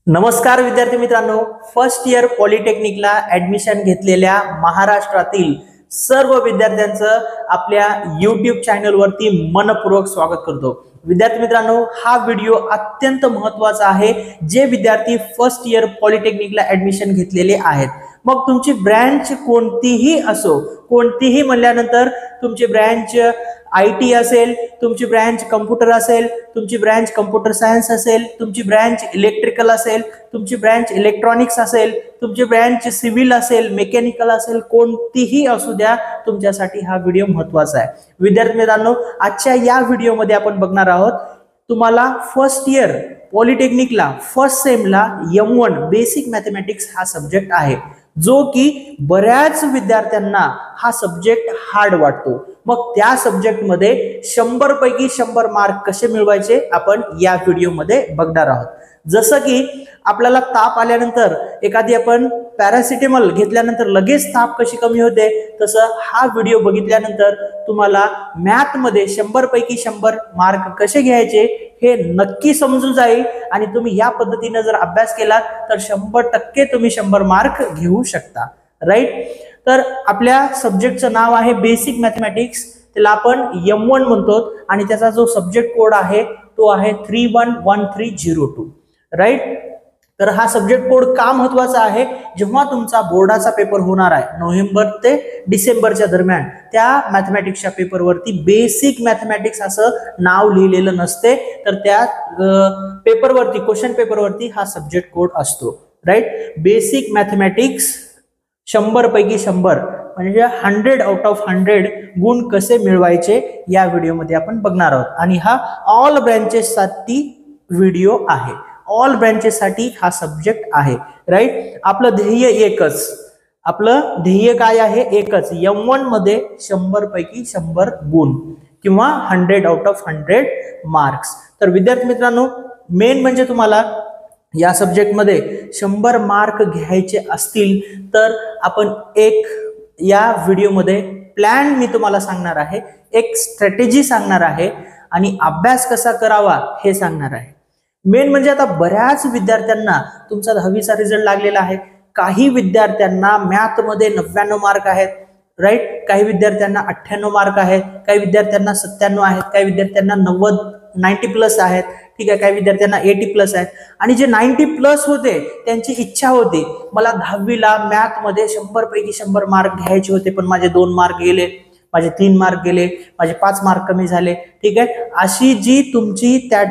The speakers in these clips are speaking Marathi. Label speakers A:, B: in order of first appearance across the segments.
A: नमस्कार विद्यार्थी मित्रांनो, फर्स्ट इयर पॉलिटेक्निकला ऍडमिशन घेतलेल्या महाराष्ट्रातील सर्व विद्यार्थ्यांचं आपल्या YouTube चॅनलवरती मनपूर्वक स्वागत करतो। विद्यार्थी मित्रांनो, हा व्हिडिओ अत्यंत महत्त्वाचा आहे जे विद्यार्थी फर्स्ट इयर पॉलिटेक्निकला ऍडमिशन घेतलेले आहेत। मग तुमची ब्रँच कोणतीही असो, कोणतीही म्हणल्यानंतर तुमची ब्रँच IT असेल, तुमची ब्रँच कम्प्युटर असेल, तुमची ब्रँच कम्प्युटर सायन्स असेल, तुमची ब्रँच इलेक्ट्रिकल असेल, तुमची ब्रँच इलेक्ट्रॉनिक्स असेल, तुमची ब्रँच सिव्हिल असेल, मेकॅनिकल असेल, कोणतीही असू द्या, तुमच्यासाठी हा व्हिडिओ महत्त्वाचा आहे। विद्यार्थी मित्रांनो, आजच्या या व्हिडिओमध्ये आपण बघणार आहोत तुम्हाला फर्स्ट इयर पॉलिटेक्निकला फर्स्ट सेमला M1 बेसिक मॅथमॅटिक्स हा सब्जेक्ट आहे जो की बऱ्याच विद्यार्थ्यांना हा सब्जेक्ट हार्ड वाटतो। मग त्या सब्जेक्ट मध्ये 100 पैकी 100 मार्क कसे मिळवायचे आपण या व्हिडिओ मध्ये बघणार आहोत। जसं की आपल्याला ताप आल्यानंतर एखादी आपण पॅरासिटामॉल घेतल्यानंतर लगेच ताप कशी कमी होते, तसं हा व्हिडिओ बघितल्यानंतर तुम्हाला मॅथ मध्ये 100 पैकी 100 मार्क कसे घ्यायचे हे नक्की समजून जाईल आणि तुम्ही या पद्धतीने जर अभ्यास केलात तर 100% तुम्ही 100 मार्क घेऊ शकता, राईट। तर आपल्या सब्जेक्टचं नाव आहे बेसिक मॅथमॅटिक्स, त्याला आपण M1 म्हणतो आणि त्याचा जो सब्जेक्ट कोड आहे तो आहे 311302, राईट। तर हा सब्जेक्ट कोड का महत्त्वाचा आहे, जेव्हा तुमचा बोर्डाचा पेपर होणार आहे नोव्हेंबर ते डिसेंबरच्या दरम्यान, त्या मॅथमॅटिक्सच्या पेपरवरती बेसिक मॅथमॅटिक्स असं नाव लिहिलेलं नसते, तर त्या पेपरवरती क्वेश्चन पेपरवरती हा सब्जेक्ट कोड असतो, राईट। बेसिक मॅथमॅटिक्स 100 पैकी 100 म्हणजे 100 आउट ऑफ 100 गुण कसे मिळवायचे या व्हिडिओमध्ये आपण बघणार आहोत आणि हा ऑल ब्रँचेस साठी व्हिडिओ आहे, ऑल ब्रँचेस साठी हा सब्जेक्ट आहे, राईट। आपलं ध्येय एकच, आपलं ध्येय काय आहे, एकच, M1 मध्ये 100 पैकी 100 गुण किंवा 100 आउट ऑफ 100 मार्क्स। तर विद्यार्थी मित्रांनो, मेन म्हणजे तुम्हाला या सब्जेक्ट मध्ये 100 मार्क घ्यायचे असतील तर आपण एक या व्हिडिओमध्ये प्लॅन मी तुम्हाला सांगणार आहे, एक स्ट्रॅटेजी सांगणार आहे आणि अभ्यास कसा करावा हे सांगणार आहे। मेन म्हणजे आता बऱ्याच विद्यार्थ्यांना तुमचा 10वीचा रिझल्ट लागलेला आहे, काही विद्यार्थ्यांना मॅथ मध्ये 99 मार्क आहेत, राईट। काही विद्यार्थ्यांना 98 मार्क आहेत, काही विद्यार्थ्यांना 97 आहेत, काही विद्यार्थ्यांना 90 प्लस आहेत, ठीक आहे, काही विद्यार्थ्यांना 80 प्लस आहेत आणि जे 90 प्लस होते त्यांची इच्छा होती मला 10वीला मॅथ मध्ये 100 पैकी 100 मार्क घ्यायचे होते, पण माझे 2 मार्क गेले, माझे 3 मार्क गेले, माझे 5 मार्क कमी झाले, ठीक आहे। अशी जी तुमची त्या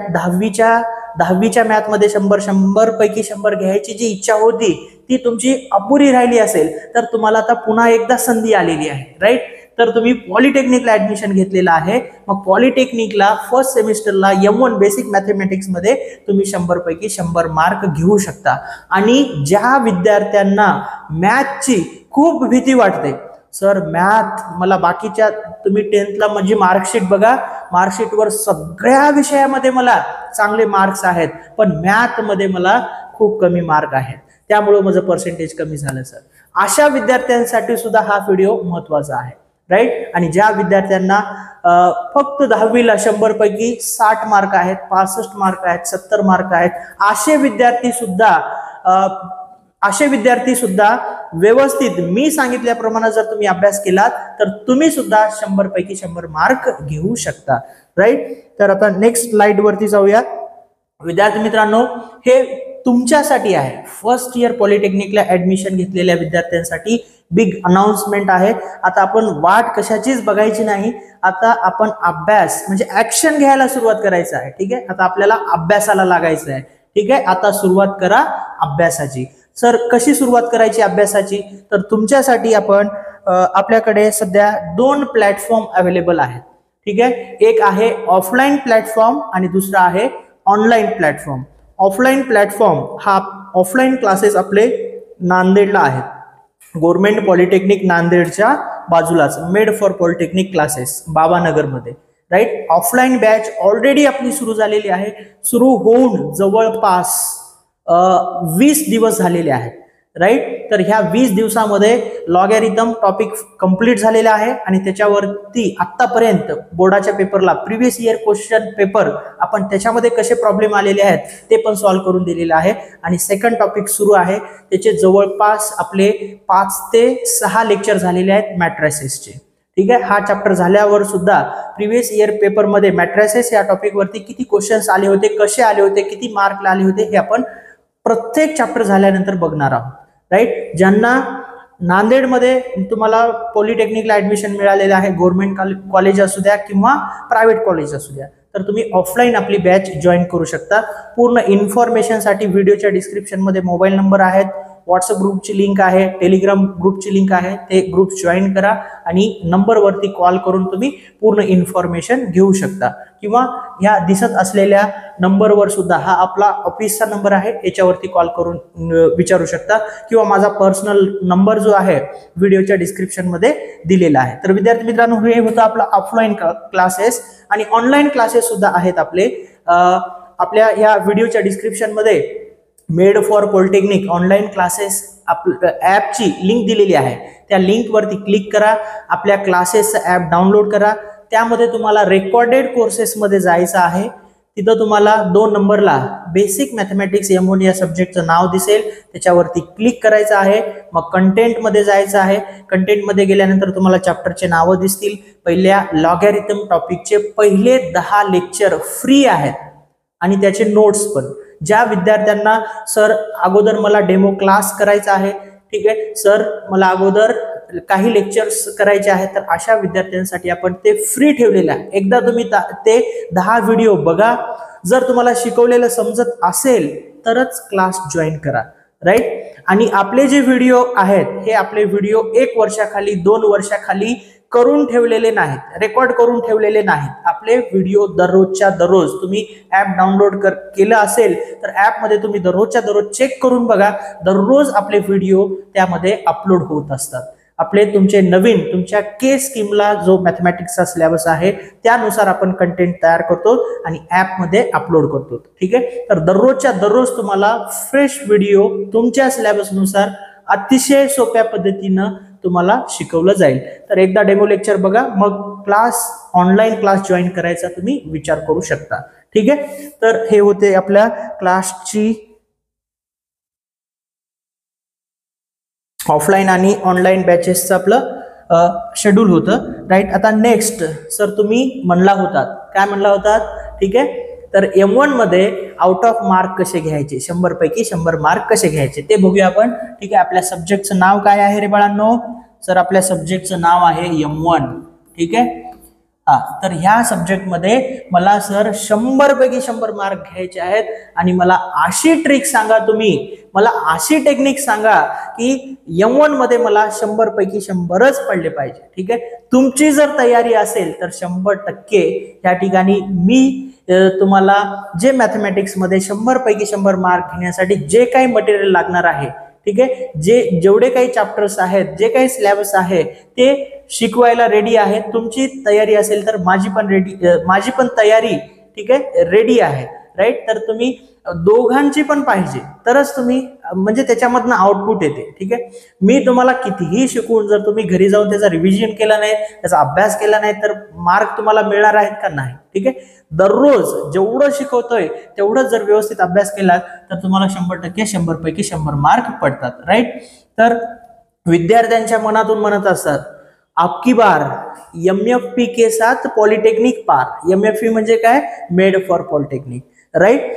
A: 10वीच्या मॅथ मध्ये 100 पैकी 100 घ्यायची जी इच्छा होती ती तुमची अपुरी राहिली असेल तर तुम्हाला आता पुन्हा एकदा संधी आलेली आहे, राईट। तर तुम्ही पॉलिटेक्निकला ऍडमिशन घेतलेला आहे, मग पॉलिटेक्निकला फर्स्ट सेमिस्टरला M1 बेसिक मॅथमॅटिक्स मध्ये तुम्ही 100 पैकी 100 मार्क घेऊ शकता। आणि ज्या विद्यार्थ्यांना मॅथची खूप भीती वाटते, सर मॅथ मला बाकीच्या, तुम्ही 10thला म्हणजे मार्कशीट बघा, मार्कशीटवर सगळ्या विषयामध्ये मला चांगले मार्क्स आहेत पण मॅथ मध्ये मला खूप कमी मार्क आहेत, त्यामुळे माझं पर्सेंटेज कमी झालं सर, अशा विद्यार्थ्यांसाठी सुद्धा हा व्हिडिओ महत्त्वाचा आहे, राईट। आणि ज्या विद्यार्थ्यांना फक्त 10वीला 100 पैकी 60 मार्क आहेत, 65 मार्क आहेत, 70 मार्क आहेत, असे विद्यार्थी सुद्धा व्यवस्थित मी सांगितल्याप्रमाणे जर तुम्ही अभ्यास केलात तर तुम्ही सुद्धा 100 पैकी 100 मार्क घेऊ शकता, राईट। तर आता नेक्स्ट स्लाइड वरती जाऊया। विद्यार्थी मित्रांनो, हे तुमच्यासाठी आहे, फर्स्ट इयर पॉलिटेक्निकला ऍडमिशन घेतलेल्या विद्यार्थ्यांसाठी बिग अनाउन्समेंट आहे। आता आपण वाट कशाचीच बघायची नाही, आता आपण अभ्यास म्हणजे ऍक्शन घ्यायला सुरुवात करायचं आहे, ठीक आहे। आता आपल्याला अभ्यासाला लागायचं आहे, ठीक आहे। आता सुरुवात करा अभ्यासाची। सर कशी सुरुवात करायची अभ्यासाची, तर तुमच्यासाठी आपण आपल्याकडे सध्या 2 प्लॅटफॉर्म अवेलेबल आहेत, ठीक आहे। एक आहे ऑफलाईन प्लॅटफॉर्म आणि दुसरा आहे ऑनलाईन प्लॅटफॉर्म। ऑफलाईन प्लॅटफॉर्म हा ऑफलाईन क्लासेस आपले नांदेडला आहेत, गव्हर्नमेंट पॉलिटेक्निक नांदेडच्या बाजूलाच मेड फॉर पॉलिटेक्निक क्लासेस बाबानगरमध्ये, राईट। ऑफलाईन बॅच ऑलरेडी आपली सुरू झालेली आहे, सुरू होऊन जवळपास 20 दिवस झालेले आहेत, राईट. तर ह्या 20 दिवसामध्ये लॉगॅरिथम टॉपिक कंप्लीट झालेला आहे आणि त्याच्यावरती आतापर्यंत बोर्डाच्या पेपरला प्रिव्हियस इयर क्वेश्चन पेपर आपण त्याच्यामध्ये कसे प्रॉब्लेम आलेले आहेत ते पण सॉल्व्ह करून दिलेले आहे. आणि सेकंड टॉपिक सुरू आहे, त्याचे जवळपास आपले 5 ते 6 लेक्चर झालेले आहेत मॅट्रिसेसचे. ठीक आहे. हा चॅप्टर झाल्यावर सुद्धा प्रिव्हियस इयर पेपर मध्ये मॅट्रिसेस या टॉपिक वरती किती क्वेश्चन्स आले होते, कसे आले होते, किती मार्क आले होते हे आपण प्रत्येक चॅप्टर झाल्यानंतर बघणार आहोत. राईट. ज्यांना नांदेडमध्ये तुम्हाला पॉलिटेक्निकला ऍडमिशन मिळालेलं आहे, गव्हर्नमेंट कॉलेज असू द्या किंवा प्रायव्हेट कॉलेज असू द्या, तर तुम्ही ऑफलाईन आपली बॅच जॉईन करू शकता. पूर्ण इन्फॉर्मेशनसाठी व्हिडिओच्या डिस्क्रिप्शन मध्ये मोबाईल नंबर आहेत, व्हॉट्सअप ग्रुपची लिंक आहे, टेलिग्राम ग्रुपची लिंक आहे, ते ग्रुप जॉईन करा आणि नंबरवरती कॉल करून तुम्ही पूर्ण इन्फॉर्मेशन घेऊ शकता. किंवा ह्या दिसत असलेल्या नंबरवर सुद्धा, हा आपला ऑफिसचा नंबर आहे, याच्यावरती कॉल करून विचारू शकता. किंवा माझा पर्सनल नंबर जो आहे व्हिडिओच्या डिस्क्रिप्शन मध्ये दिलेला आहे. तर विद्यार्थी मित्रांनो, हे होतं आपला ऑफलाईन क्लासेस. आणि ऑनलाईन क्लासेस सुद्धा आहेत आपले. आपल्या या व्हिडिओच्या डिस्क्रिप्शन मध्ये made for polytechnic online classes ॲपची link दिलेली आहे. त्या लिंक वरती क्लिक करा, आपल्या क्लासेसचं ॲप डाउनलोड करा. त्यामध्ये तुम्हाला रेकॉर्डेड कोर्सेसमध्ये जायचं आहे. तिथं तुम्हाला 2 नंबरला बेसिक मॅथमॅटिक्स M1 या सब्जेक्टचं नाव दिसेल, त्याच्यावरती क्लिक करायचं आहे. मग कंटेंटमध्ये जायचं आहे. कंटेंटमध्ये गेल्यानंतर तुम्हाला चॅप्टरचे नावं दिसतील. पहिल्या लॉगॅरिथम टॉपिकचे पहिले 10 लेक्चर फ्री आहेत आणि त्याचे नोट्स पण. ज्या विद्यार्थ्यांना सर अगोदर मला डेमो क्लास करायचा आहे, ठीक आहे सर मला अगोदर काही लेक्चर्स करायचे आहेत, तर अशा विद्यार्थ्यांसाठी आपण ते फ्री ठेवलेलं आहे. एकदा तुम्ही ते 10 व्हिडिओ बघा. जर तुम्हाला शिकवलेलं समजत असेल तरच क्लास जॉईन करा. राईट. आणि आपले जे व्हिडिओ आहेत हे आपले व्हिडिओ 1 वर्षाखाली 2 वर्षाखाली करून ठेवलेले नाहीत, रेकॉर्ड करून ठेवलेले नाहीत. आपले व्हिडिओ दररोजच्या दररोज तुम्ही ॲप डाउनलोड केलं असेल तर ॲपमध्ये तुम्ही दररोजच्या दररोज चेक करून बघा. दररोज आपले व्हिडिओ त्यामध्ये अपलोड होत असतात. आपले तुमचे नवीन तुमच्या के स्कीमला जो मॅथमॅटिक्सचा सिलेबस आहे त्यानुसार आपण कंटेंट तयार करतो आणि ॲपमध्ये अपलोड करतो. ठीक आहे. तर दररोजच्या दररोज तुम्हाला फ्रेश व्हिडिओ तुमच्या सिलेबसनुसार अतिशय सोप्या पद्धतीनं तुम्हाला शिकवलं जाईल. तर एकदा डेमो लेक्चर बघा, मग ऑनलाईन क्लास जॉईन करायचा तुम्ही विचार करू शकता. ठीक आहे. तर हे होते आपल्या क्लासची ऑफलाईन आणि ऑनलाईन बॅचेसचं आपलं शेड्यूल होतं. राईट. आता नेक्स्ट सर तुम्ही म्हणला होतात, काय म्हणला होतात, ठीक आहे. तर M1 मध्ये आउट ऑफ मार्क कसे घ्यायचे, 100 पैकी 100 मार्क कसे घ्यायचे ते बघूया आपण. ठीक आहे. आपल्या सब्जेक्टचं नाव काय आहे रे बाळांनो? सर आपल्या सब्जेक्टचं नाव आहे M1. ठीक आहे. तर ह्या सब्जेक्टमध्ये मला सर 100 पैकी 100 मार्क घ्यायचे आहेत आणि मला अशी ट्रिक सांगा, तुम्ही मला अशी टेक्निक सांगा की M1 मध्ये मला 100 पैकी 100च पडले पाहिजे. ठीक आहे. तुमची जर तयारी असेल तर 100% या ठिकाणी मी तुम्हाला जे मॅथमॅटिक्स मध्ये 100 पैकी 100 मार्क घेण्यासाठी जे काही मटेरियल लागणार आहे, ठीक आहे, जेवढे काही चॅप्टर्स आहेत, जे काही सिलेबस आहे ते शिकवायला रेडी आहे. तुमची तयारी असेल तर माझी पण तयारी ठीक आहे रेडी आहे. राईट. तर तुम्ही दोघांची पण पाहिजे तरच तुम्ही म्हणजे त्याच्यामधनं आउटपुट येते. ठीक आहे. मी तुम्हाला कितीही शिकवून जर तुम्ही घरी जाऊन त्याचा रिव्हिजन केला नाही, त्याचा अभ्यास केला नाही तर मार्क तुम्हाला मिळणार आहेत का? नाही. ठीक आहे. दररोज जेवढं शिकवतोय तेवढंच जर व्यवस्थित अभ्यास केला तर तुम्हाला 100% 100 पैकी 100 मार्क पडतात. राईट. तर विद्यार्थ्यांच्या मनातून म्हणत असतात आपकी बार MFP के साथ पॉलिटेक्निक पार. MFP म्हणजे काय? Made for polytechnic. राईट.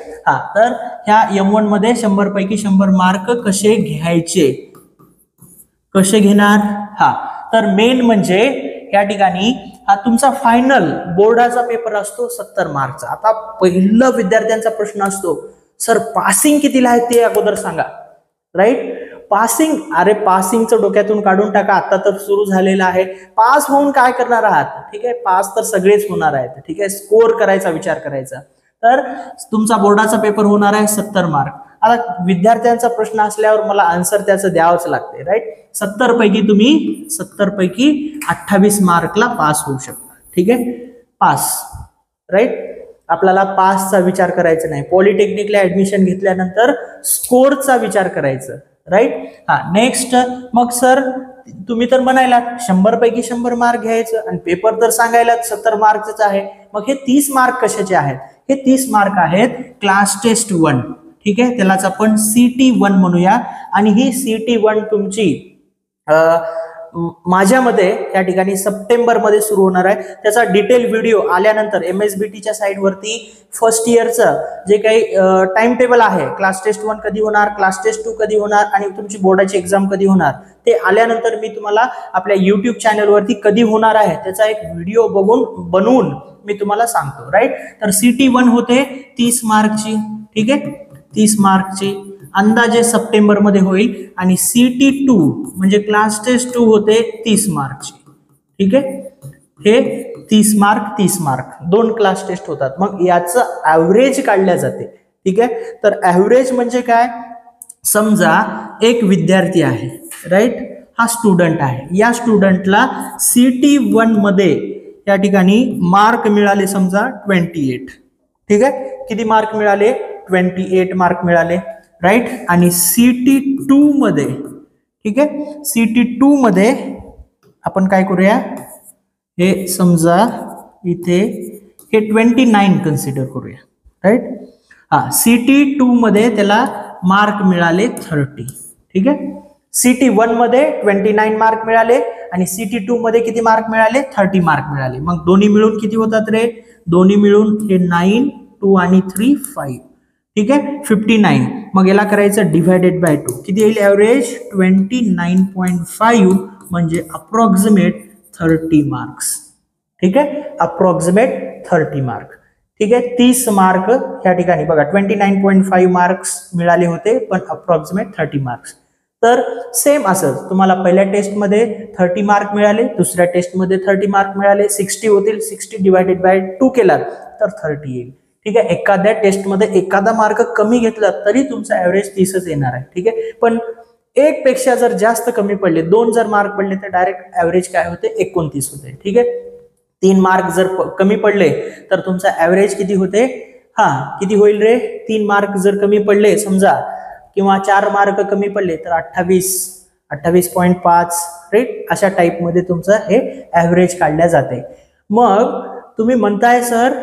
A: तर ह्या M1 मध्ये 100 पैकी 100 मार्क कसे घ्यायचे, कसे घेणार? तर मेन म्हणजे या ठिकाणी हा तुमचा फायनल बोर्डाचा पेपर असतो 70 मार्कचा. आता पहिला विद्यार्थ्यांचा प्रश्न असतो सर पासिंग कितीला आहे ते अगोदर सांगा. राईट. पासिंग, अरे पासिंगचं डोक्यातून काढून टाका, आता तर सुरू झालेलं आहे. पास होऊन काय करणार आहात? ठीक आहे. पास तर सगळेच होणार आहेत. ठीक आहे. स्कोर करायचा विचार करायचा. तर तुमचा बोर्डाचा पेपर होणार आहे 70 मार्क. आता विद्यार्थ्यांचा प्रश्न असल्यावर मला आन्सर त्याचं द्यावंच लागते. राईट. 70 पैकी तुम्ही 70 पैकी 28 मार्कला पास होऊ शकता. ठीक आहे. पास. राईट. आपल्याला पासचा विचार करायचा नाही. पॉलिटेक्निकला ऍडमिशन घेतल्यानंतर स्कोरचा विचार करायचा. राईट. हा नेक्स्ट, मग सर तुम्ही तर म्हणायला 100 पैकी 100 मार्क घ्यायचं आणि पेपर तर सांगायला 70 मार्कच आहे. मग हे 30 मार्क कशाचे आहेत? हे 30 मार्क आहेत क्लास टेस्ट 1. ठीक आहे, त्यालाच आपण CT1 म्हणूया. आणि ही CT1 तुमची माझ्यामध्ये या ठिकाणी सप्टेंबर मध्ये सुरू होणार आहे. त्याचा डिटेल व्हिडिओ आल्यानंतर MSBTच्या साईट वरती फर्स्ट इयरचं जे काही टाइम टेबल आहे, क्लास टेस्ट 1 कधी होणार, क्लास टेस्ट 2 कधी होणार आणि तुमची बोर्डाची एक्झाम कधी होणार, ते आल्यानंतर मी तुम्हाला आपल्या युट्यूब चॅनल वरती कधी होणार आहे त्याचा एक व्हिडिओ बनवून मी तुम्हाला सांगतो. राईट. तर CT1 होते 30 मार्कची. ठीक आहे, 30 मार्कची अंदाजे सप्टेंबर मध्ये होईल. आणि CT2 म्हणजे क्लास टेस्ट 2 होते 30 मार्कची. ठीक आहे, हे 30 मार्क 2 क्लास टेस्ट होतात. मग याचं ऍव्हरेज काढल्या जाते. ठीक आहे, तर ऍव्हरेज म्हणजे काय? समजा एक विद्यार्थी आहे, राईट, हा स्टुडंट आहे. या स्टुडंटला CT1 मध्ये या ठिकाणी मार्क मिळाले समजा 28. ठीक आहे, किती मार्क मिळाले? 28 मार्क मिळाले. राईट. आणि CT2 मध्ये, ठीक आहे, CT2 मध्ये आपण काय करूया, हे समजा इथे हे 29 कन्सिडर करूया. राईट. हा, CT2 मध्ये त्याला मार्क मिळाले 30. ठीक आहे, CT1 मध्ये 29 मार्क मिळाले आणि CT2 मध्ये किती मार्क मिळाले? 30 मार्क मिळाले. मग दोन्ही मिळून किती होतात रे? दोन्ही मिळून हे 9, 2 आणि 3 5. ठीक आहे, 59. मग याला करायचं डिवायडेड बाय 2. किती येईल ऍव्हरेज? 29.5 म्हणजे अप्रॉक्सिमेट 30 मार्क्स. ठीक आहे, अप्रॉक्सिमेट 30 मार्क. ठीक आहे, 30 मार्क या ठिकाणी बघा 29.5 मार्क्स मिळाले होते, पण अप्रॉक्सिमेट 30 मार्क्स. तर सेम असं तुम्हाला पहिल्या टेस्टमध्ये 30 मार्क मिळाले, दुसऱ्या टेस्टमध्ये 30 मार्क मिळाले, 60 होतील. 60 डिवायडेड बाय 2 केला तर 30 येईल. ठीक आहे, एखाद्या टेस्टमध्ये एखादा मार्क कमी घेतला तरी तुमचा ऍव्हरेज 30च येणार आहे. ठीक आहे, पण एक पेक्षा जर जास्त कमी पडले, 2 जर मार्क पडले तर डायरेक्ट ऍव्हरेज काय होते? 29 होते. ठीक आहे, 3 मार्क जर कमी पडले तर तुमचा ऍव्हरेज किती होते? हा, किती होईल रे? 3 मार्क जर कमी पडले समजा, किंवा 4 मार्क कमी पडले तर 28.5. राईट, अशा टाइप मध्ये तुमचं हे ऍव्हरेज काढल्या जाते. मग तुम्ही म्हणताय सर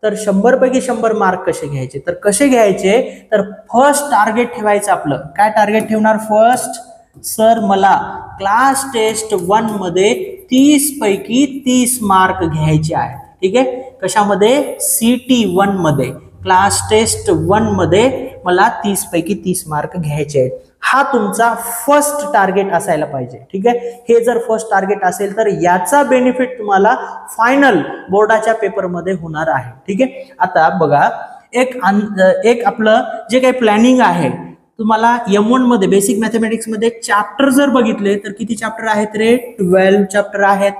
A: तर 100 पैकी 100 मार्क कसे घ्यायचे? तर कसे घ्यायचे? तर फर्स्ट टार्गेट ठेवायचं आपलं. काय टार्गेट ठेवणार? फर्स्ट, सर मला क्लास टेस्ट 1 मध्ये 30 पैकी 30 मार्क घ्यायचे आहेत. ठीक आहे, कशामध्ये? CT1 मध्ये, क्लास टेस्ट 1 मध्ये मला 30 पैकी 30 मार्क घ्यायचे आहेत. हा तुमचा फर्स्ट टार्गेट असायला पाहिजे. ठीक आहे, हे जर फर्स्ट टार्गेट असेल तर याचा बेनिफिट तुम्हाला फायनल बोर्डाच्या पेपरमध्ये होणार आहे. ठीक आहे, आता बघा एक आपलं जे काही प्लॅनिंग आहे, तुम्हाला M1 मध्ये बेसिक मॅथमॅटिक्स मध्ये चॅप्टर जर बघितले तर किती चॅप्टर आहेत रे? 12 चॅप्टर आहेत.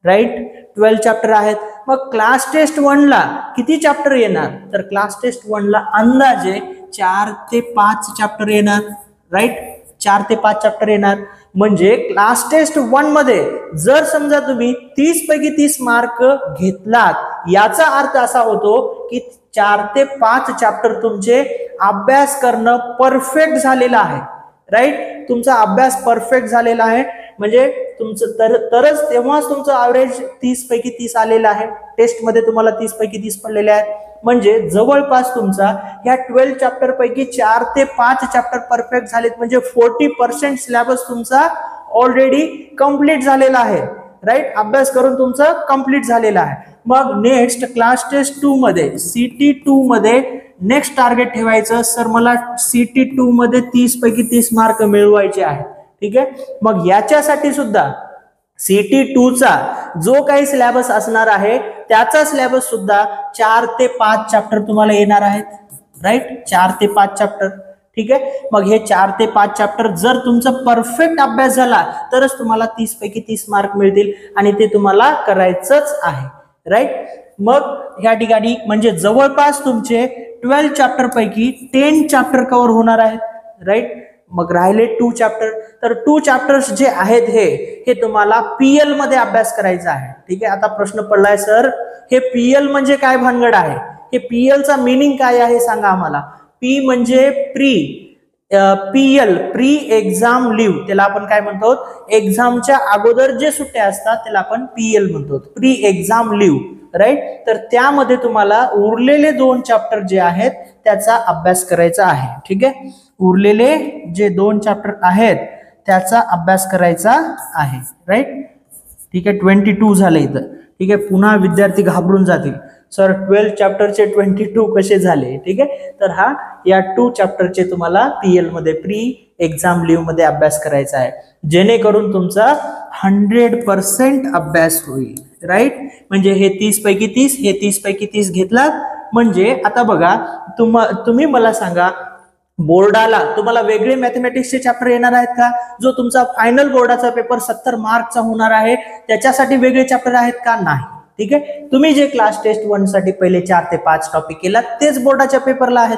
A: राईट, 12 चॅप्टर आहेत. मग क्लास टेस्ट 1 ला किती चॅप्टर येणार? तर क्लास टेस्ट 1 ला अंदाजे 4 ते 5 चॅप्टर येणार. राईट, 4 ते 5 चॅप्टर येणार. म्हणजे क्लास टेस्ट 1 मध्ये जर समजा तुम्ही 30 पैकी 30 मार्क घेतलात, याचा अर्थ असा होतो की 4 ते 5 चॅप्टर तुमचे अभ्यास करणं परफेक्ट झालेलं आहे. राईट, तुमचा अभ्यास परफेक्ट झालेला आहे म्हणजे तुमचं तरच तेव्हाच तुमचं ऍव्हरेज 30 पैकी 30 आलेलं आहे. टेस्ट मध्ये तुम्हाला 30 पैकी 30 पडलेले आहेत. म्हणजे जवळपास तुमचा ह्या 12 चॅप्टर पैकी 4 ते 5 चॅप्टर परफेक्ट झालेत. म्हणजे 40% सिलेबस तुमचा ऑलरेडी कंप्लीट झालेला आहे. राईट, अभ्यास करून तुमचं कंप्लीट झालेलं आहे. मग नेक्स्ट क्लास टेस्ट 2 मध्ये, CT2 मध्ये नेक्स्ट टार्गेट ठेवायचं, सर मला CT2 मध्ये 30 पैकी 30 मार्क मिळवायचे आहेत. ठीक आहे, मग याच्यासाठी सुद्धा CT2 चा जो काही सिलेबस असणार आहे त्याचा सिलेबस सुद्धा 4 ते 5 चॅप्टर तुम्हाला येणार आहेत. राईट, 4 ते 5 चॅप्टर. ठीक आहे, मग हे 4 ते 5 चॅप्टर जर तुमचा परफेक्ट अभ्यास झाला तरच तुम्हाला 30 पैकी 30 मार्क मिळतील आणि ते तुम्हाला करायचंच आहे. राईट, मग ह्या ठिकाणी म्हणजे जवळपास तुमचे 12 चॅप्टर पैकी 10 चॅप्टर कव्हर होणार आहेत. राईट, मग राहिले 2 चॅप्टर. तर 2 चॅप्टर्स जे आहेत हे तुम्हाला PL मध्ये अभ्यास करायचा आहे. ठीक आहे, आता प्रश्न पडलाय सर हे PL म्हणजे काय भानगड आहे? हे PL चा मीनिंग काय आहे सांगा आम्हाला. P म्हणजे pre PL pre exam leave, त्याला आपण काय म्हणतो, एक्झामच्या अगोदर जे सुट्ट्या असतात त्याला आपण PL म्हणतो, प्री एक्झाम लिव्ह, राईट. तर त्यामध्ये तुम्हाला उरलेले 2 चॅप्टर जे आहेत त्याचा अभ्यास करायचा आहे. ठीक आहे, उरलेले जे 2 चॅप्टर आहेत त्याचा अभ्यास करायचा आहे, राईट. ठीक आहे, 22 झाले इथं. ठीक आहे, पुन्हा विद्यार्थी घाबरून जातील, सर 12 चॅप्टरचे 22 कसे झाले. ठीक आहे, तर हा या 2 चॅप्टरचे तुम्हाला PL मध्ये प्री एक्झाम लिव्ह मध्ये अभ्यास करायचा आहे, जेणेकरून तुमचा 100% अभ्यास होईल, राईट. म्हणजे हे 30 पैकी 30, हे 30 पैकी 30 घेतलात म्हणजे आता बघा, तुम्ही मला सांगा, बोर्डाला तुम्हाला वेगळे मॅथमॅटिक्सचे चॅप्टर येणार आहेत का? जो तुमचा फायनल बोर्डाचा पेपर 70 मार्कचा होणार आहे त्याच्यासाठी वेगळे चॅप्टर आहेत का? नाही. ठीक आहे, तुम्ही जे क्लास टेस्ट 1 साठी पहिले 4 ते 5 टॉपिक केलात तेच बोर्डाच्या पेपरला आहेत.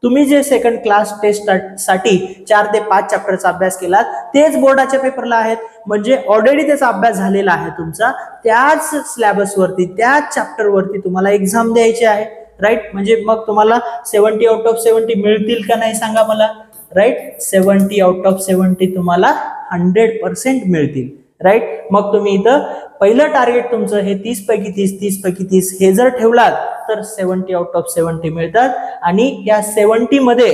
A: तुम्ही जे सेकंड क्लास टेस्ट साठी 4 ते 5 चॅप्टरचा अभ्यास केलात तेच बोर्डाच्या पेपरला आहेत. म्हणजे ऑलरेडी त्याचा अभ्यास झालेला आहे तुमचा, त्याच सिलेबस वरती, त्याच चॅप्टर वरती तुम्हाला एक्झाम द्यायची आहे, राईट. म्हणजे मग तुम्हाला 70 आउट ऑफ 70 मिळतील का नाही सांगा मला, राईट. 70 आउट ऑफ 70 तुम्हाला 100% मिळतील, राईट. मग तुम्ही इथं पहिलं टार्गेट तुमचं हे 30 पैकी 30, 30 पैकी 30 हे जर ठेवलात तर 70 आउट ऑफ 70 मिळतात. आणि या 70 मध्ये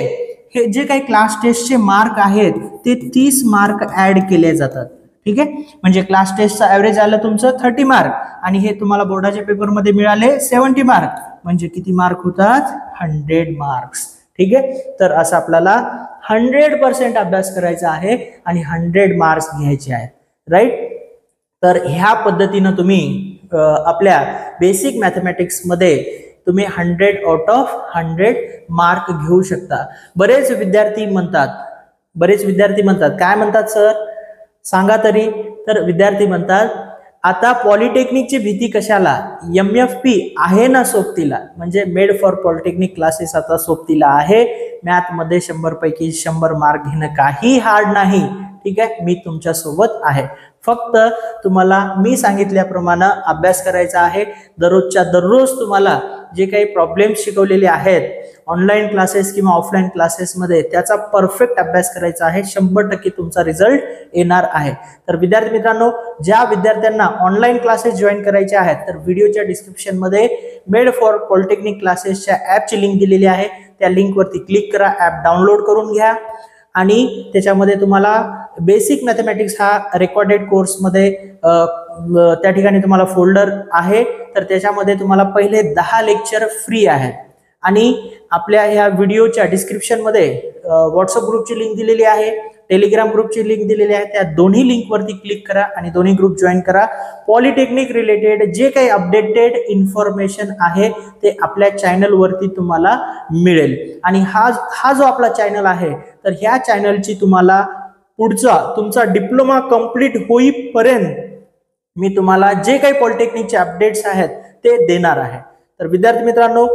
A: हे जे काही क्लास टेस्टचे मार्क आहेत ते 30 मार्क ऍड केले जातात. ठीक आहे, म्हणजे क्लास टेस्टचा ऍव्हरेज आलं तुमचं 30 मार्क आणि हे तुम्हाला बोर्डाच्या पेपरमध्ये मिळाले 70 मार्क, म्हणजे किती मार्क होतात? 100 मार्क्स. ठीक आहे, तर असं आपल्याला 100% अभ्यास करायचा आहे आणि 100 मार्क्स घ्यायचे आहेत, राईट. तर ह्या पद्धतीनं तुम्ही आपल्या बेसिक मॅथमॅटिक्स मध्ये तुम्ही 100 आउट ऑफ 100 मार्क घेऊ शकता. बरेच विद्यार्थी म्हणतात काय म्हणतात सर सांगा तरी. तर विद्यार्थी म्हणतात आता पॉलिटेक्निकची भीती कशाला, MFP आहे ना सोबतीला, म्हणजे मेड फॉर पॉलिटेक्निक क्लासेस आता सोबतीला आहे. मॅथ मध्ये 100 पैकी 100 मार्क घेणं काही हार्ड नाही. ठीक आहे, मी तुमच्या सोबत आहे. फक्त तुम्हाला मी सांगितल्याप्रमाणे अभ्यास करायचा आहे. दररोजच्या दररोज तुम्हाला जे काही प्रॉब्लेम्स शिकवलेले आहेत ऑनलाईन क्लासेस किंवा ऑफलाईन क्लासेस मध्ये त्याचा परफेक्ट अभ्यास करायचा आहे. 100% तुमचा रिझल्ट येणार आहे. तर विद्यार्थी मित्रांनो, ज्या विद्यार्थ्यांना ऑनलाईन क्लासेस जॉईन करायचे आहेत तर व्हिडिओच्या डिस्क्रिप्शन मध्ये मेड फॉर पॉलिटेक्निक क्लासेसच्या ऍपची लिंक दिलेली आहे. त्या लिंक वरती क्लिक करा, ऍप डाउनलोड करून घ्या आणि त्याच्यामध्ये तुम्हाला बेसिक मॅथमॅटिक्स हा रेकॉर्डेड कोर्स मध्ये त्या ठिकाणी तुम्हाला फोल्डर आहे. तर त्याच्यामध्ये तुम्हाला पहिले 10 लेक्चर फ्री आहेत आणि आपल्या ह्या व्हिडिओच्या डिस्क्रिप्शन मध्ये व्हॉट्सअप ग्रुपची लिंक दिलेली आहे, टेलिग्राम ग्रुपची लिंक दिलेली आहे. त्या दोन्ही लिंक वरती क्लिक करा आणि दोन्ही ग्रुप जॉईन करा. पॉलिटेक्निक रिलेटेड जे काही अपडेटेड इन्फॉर्मेशन आहे ते आपल्या चॅनल वरती तुम्हाला मिळेल. आणि हा जो आपला चॅनल आहे तर ह्या चॅनलची तुम्हाला पुढचा तुमचा डिप्लोमा कंप्लीट होईपर्यंत मी तुम्हाला जे काही पॉलिटेक्निकचे अपडेट्स आहेत ते देणार आहे. तर विद्यार्थी मित्रांनो,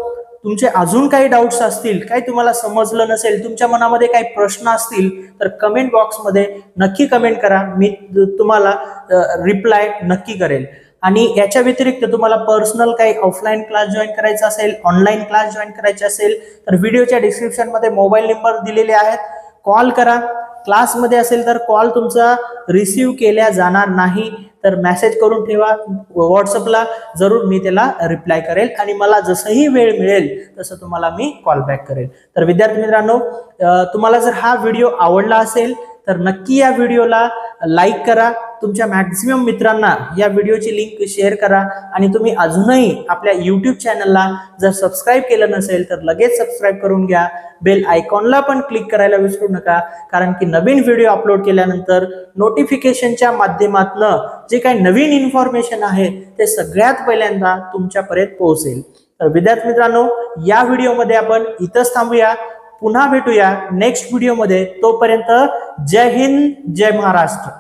A: तुमचे अजून काही डाऊट्स असतील, काही तुम्हाला समजलं नसेल, तुमच्या मनामध्ये काही प्रश्न असतील तर कमेंट बॉक्स मध्ये नक्की कमेंट करा. मी तुम्हाला रिप्लाय नक्की करेल. आणि याच्या व्यतिरिक्त तुम्हाला पर्सनल काही ऑफलाईन क्लास जॉईन करायचा असेल, ऑनलाईन क्लास जॉईन करायचे असेल तर व्हिडिओच्या डिस्क्रिप्शन मध्ये मोबाईल नंबर दिलेले आहेत, कॉल करा. क्लासमध्ये असेल तर कॉल तुमचा रिसीव केला जाणार नाही, तर मेसेज करून ठेवा व्हॉट्सअपला, जरूर मी त्याला रिप्लाय करेल आणि मला जसंही वेळ मिळेल तसं तुम्हाला मी कॉल बॅक करेल. तर विद्यार्थी मित्रांनो, तुम्हाला जर हा व्हिडिओ आवडला असेल तर नक्की या व्हिडिओला लाईक करा, तुमच्या मॅक्झिमम मित्रांना या व्हिडिओची लिंक शेअर करा आणि तुम्ही अजूनही आपल्या YouTube चॅनलला जर सबस्क्राईब केलं नसेल तर लगेच सबस्क्राईब करून घ्या. बेल आयकॉनला पण क्लिक करायला विसरू नका, कारण की नवीन व्हिडिओ अपलोड केल्यानंतर नोटिफिकेशनच्या माध्यमातून जे काही नवीन इन्फॉर्मेशन आहे ते सगळ्यात पहिल्यांदा तुमच्यापर्यंत पोहोचेल. तर विद्यार्थी मित्रांनो, या व्हिडिओमध्ये आपण इथंच थांबूया. पुन्हा भेटूया नेक्स्ट व्हिडिओमध्ये. तोपर्यंत जय हिंद, जय महाराष्ट्र.